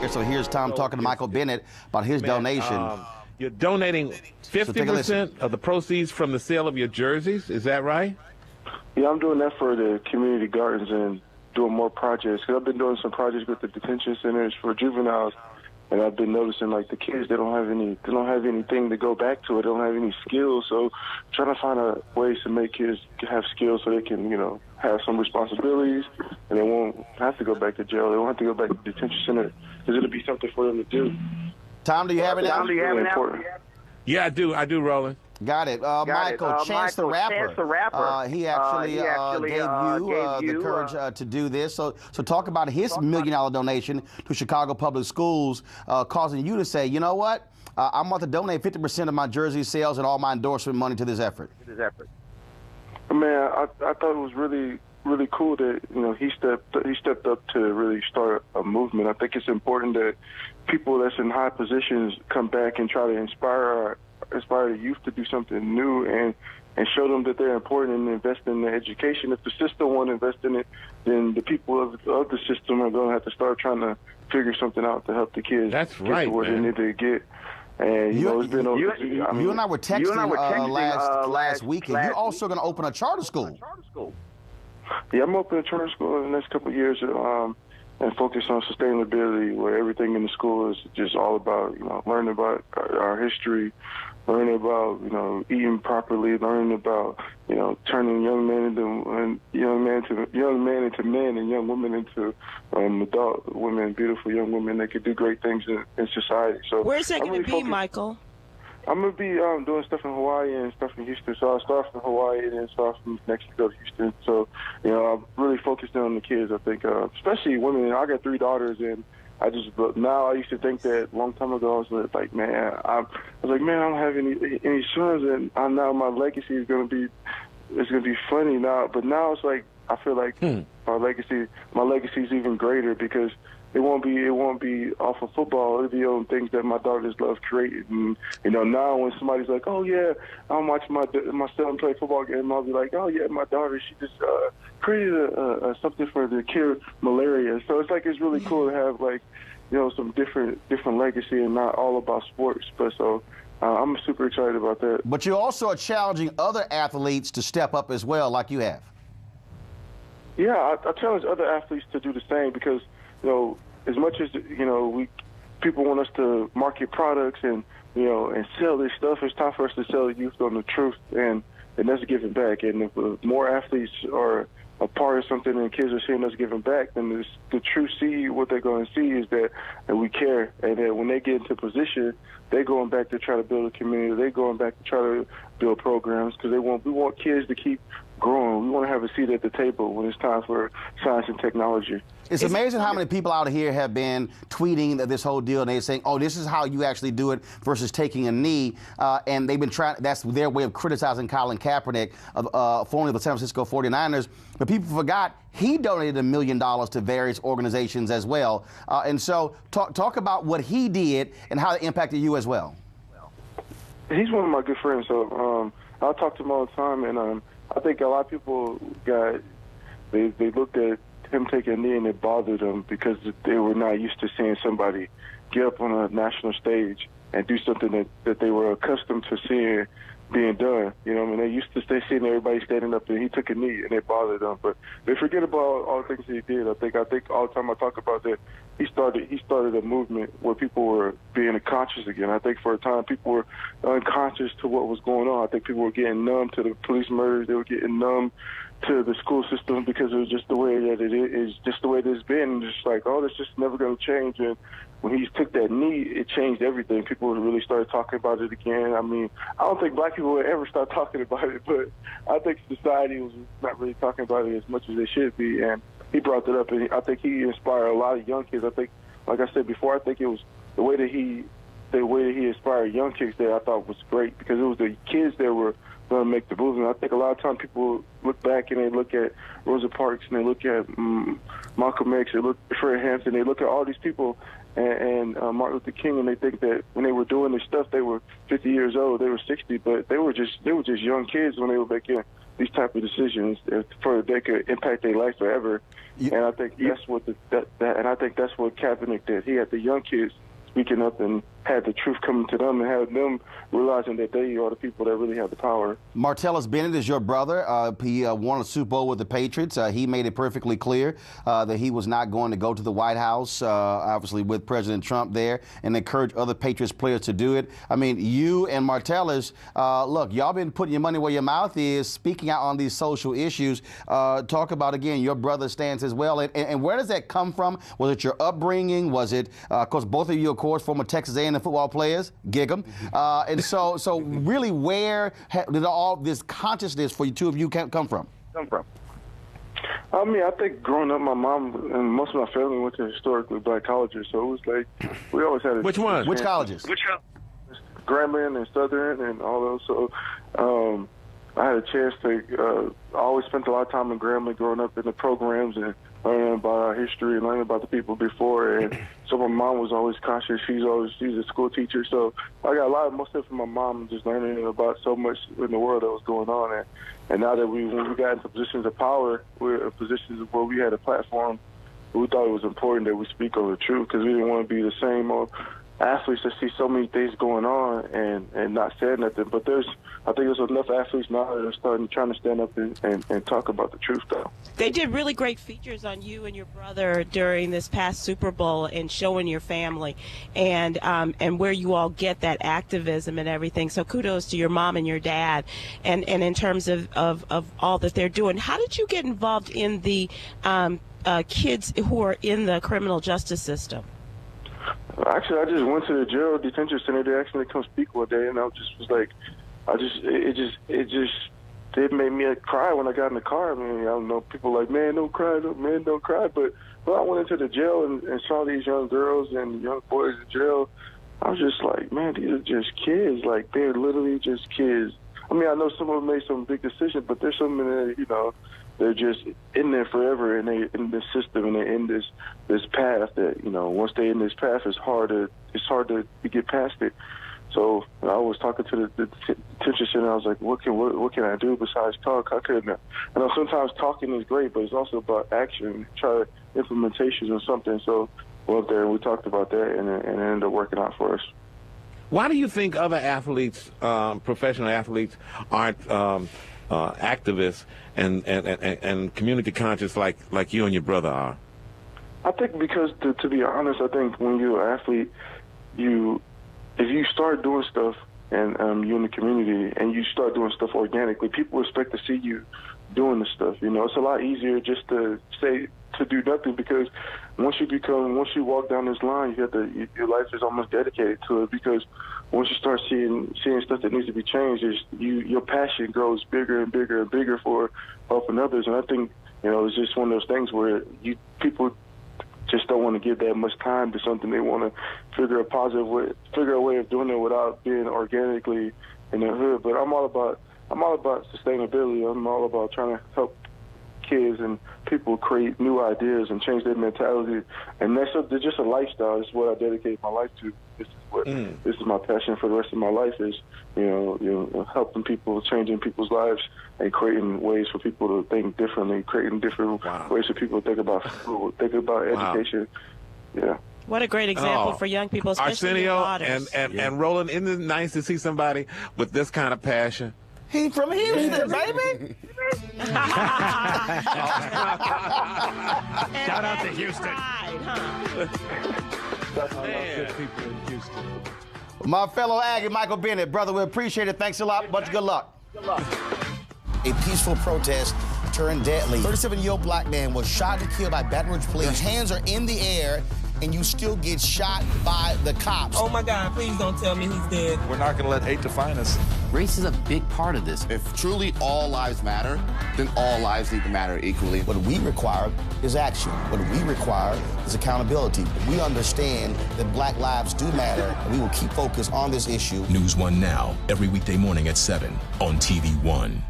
So here's Tom talking to Michael Bennett about his donation. You're donating 50% of the proceeds from the sale of your jerseys. Is that right? Yeah, I'm doing that for the community gardens and doing more projects. Cause I've been doing some projects with the detention centers for juveniles, and I've been noticing like the kids, they don't have anything to go back to. They don't have any skills. So trying to find ways to make kids have skills so they can, have some responsibilities, and they won't have to go back to jail. They won't have to go back to the detention center because it'll be something for them to do. Tom, do you have it now? Yeah, I do, Roland. Got it. Michael, Chance the Rapper. He actually gave you the courage to do this. So talk about his $1 million donation to Chicago Public Schools, causing you to say, you know what? I'm about to donate 50% of my jersey sales and all my endorsement money to this effort. Man, I thought it was really, really cool that he stepped up to really start a movement. I think it's important that people that's in high positions come back and try to inspire the youth to do something new and show them that they're important and invest in their education. If the system won't invest in it, then the people of the system are going to have to start trying to figure something out to help the kids get to where they need to get. And it's been you and I were texting last weekend. You're also going to open a charter school. Yeah, I'm opening a charter school in the next couple of years and focus on sustainability, where everything in the school is just all about learning about our history, learning about eating properly, learning about turning young men into men and young women into adult women, beautiful young women that could do great things in society. So where's that going to be, Michael? I'm going to be doing stuff in Hawaii and stuff in Houston. So I'll start from Hawaii and then start from next to go to Houston. So, I'm really focused on the kids, I think, especially women. I got 3 daughters, and I used to think that a long time ago. I was like, man, I don't have any sons, and now my legacy is going to be funny now. But now it's like, I feel like my legacy is even greater because it won't be off of football. It'll be on things that my daughters love creating. And, now when somebody's like, oh yeah, I'm watching my son play football game, I'll be like, oh yeah, my daughter, she just created something for the cure malaria. So it's really cool to have some different legacy and not all about sports. But so I'm super excited about that. But you also are challenging other athletes to step up as well, like you have. Yeah, I challenge other athletes to do the same because as much as people want us to market products and sell this stuff, it's time for us to sell the youth on the truth, and that's giving back. And if more athletes are a part of something and kids are seeing us giving back, then the true what they're going to see is that we care, and that when they get into position, they're going back to try to build a community. They're going back to try to build programs because we want kids to keep growing. We want to have a seat at the table when it's time for science and technology. It's amazing how many people out here have been tweeting this whole deal, and they're saying, oh, this is how you actually do it versus taking a knee. And they've been trying, that's their way of criticizing Colin Kaepernick, formerly of the San Francisco 49ers. But people forgot he donated $1 million to various organizations as well. And so talk about what he did and how it impacted you as well. He's one of my good friends, so I talk to him all the time, and I think a lot of people they looked at him taking a knee and it bothered them because they were not used to seeing somebody get up on a national stage and do something that they were accustomed to seeing being done. They used to seeing everybody standing up, and he took a knee and it bothered them. But they forget about all the things he did. I think all the time I talk about that, he started a movement where people were being conscious again. I think for a time people were unconscious to what was going on. I think people were getting numb to the police murders. They were getting numb to the school system because it was just the way that it is, just the way it has been. And just like, oh, that's just never going to change. And when he took that knee, it changed everything. People really started talking about it again. I mean, I don't think black people would ever start talking about it, but I think society was not really talking about it as much as they should be. And he brought it up, and I think he inspired a lot of young kids. I think, like I said before, I think it was the way that he inspired young kids that I thought was great because it was the kids that were going to make the movement. I think a lot of times people look back and they look at Rosa Parks and they look at Malcolm X, they look at Fred Hampton, they look at all these people and Martin Luther King, and they think that when they were doing this stuff, they were 50 years old, they were 60, but they were just young kids when they were back in. these type of decisions for they could impact their life forever. And I think that's what and I think that's what Kaepernick did. He had the young kids speaking up and had the truth coming to them and had them realizing that they are the people that really have the power. Martellus Bennett is your brother. He won a Super Bowl with the Patriots. He made it perfectly clear that he was not going to go to the White House, obviously with President Trump there, and encourage other Patriots players to do it. I mean, you and Martellus, look, y'all been putting your money where your mouth is, speaking out on these social issues. Talk about, again, your brother's stance as well. And where does that come from? Was it your upbringing? Was it, of course, both of you, of course, former Texas A&M football players, gig 'em. And so really, where did all this consciousness for you two of you come from? I mean, I think growing up, my mom and most of my family went to historically black colleges, so it was like we always had. Which ones? Which colleges? Grambling and Southern and all those. So I had a chance to. I always spent a lot of time in Grambling, growing up in the programs and learning about our history and learning about the people before. And so my mom was always conscious. She's a school teacher, so I got a lot of most stuff from my mom, just learning about so much in the world that was going on. And now that when we got into positions of power, we're in positions where we had a platform, we thought it was important that we speak on the truth, because we didn't want to be the same old athletes that see so many things going on and not say nothing. But I think there's enough athletes now that are trying to stand up and talk about the truth, though. They did really great features on you and your brother during this past Super Bowl and showing your family and where you all get that activism and everything. So kudos to your mom and your dad. And in terms of all that they're doing, how did you get involved in the kids who are in the criminal justice system? Actually, I just went to the jail detention center. They asked me to come speak one day, and I just was like, it made me cry when I got in the car. I mean, I don't know, people like, man, don't cry, man, don't cry. But when I went into the jail and saw these young girls and young boys in jail, I was just like, man, these are just kids. Like, they're literally just kids. I mean, I know some of them made some big decisions, but there's some in there, they're just in there forever, and they in this system, and they're in this path that, once they're in this path, it's hard to get past it. So I was talking to the detention center. I was like, what can I do besides talk? I know sometimes talking is great, but it's also about action, try implementations or something. So we went there and we talked about that, and it ended up working out for us. Why do you think other athletes, professional athletes, aren't activists and community conscious like you and your brother are? I think because, to be honest, I think when you're an athlete, if you start doing stuff and you're in the community and you start doing stuff organically, people expect to see you doing the stuff. It's a lot easier just to do nothing, because once you walk down this line, your life is almost dedicated to it, because once you start seeing stuff that needs to be changed, your passion grows bigger and bigger and bigger for helping others. And I think, it's just one of those things where people just don't want to give that much time to something. They want to figure a way of doing it without being organically in the hood. But I'm all about sustainability. I'm all about trying to help kids and people create new ideas and change their mentality. And that's just a lifestyle. It's what I dedicate my life to. This is my passion for the rest of my life, is helping people, changing people's lives, and creating ways for people to think differently, creating different ways for people to think about food, think about education. Yeah. What a great example for young people, especially your daughters. And Roland, isn't it nice to see somebody with this kind of passion? He from Houston, baby. Shout out to Houston. Man. Good people in Houston. My fellow Aggie, Michael Bennett, brother, we appreciate it. Thanks a lot. Much good luck. A peaceful protest turned deadly. 37-year-old black man was shot and killed by Baton Rouge police. His hands are in the air, and you still get shot by the cops. Oh my God, please don't tell me he's dead. We're not going to let hate define us. Race is a big part of this. If truly all lives matter, then all lives need to matter equally. What we require is action. What we require is accountability. We understand that black lives do matter, and we will keep focused on this issue. NewsOne Now, every weekday morning at 7 on TV1.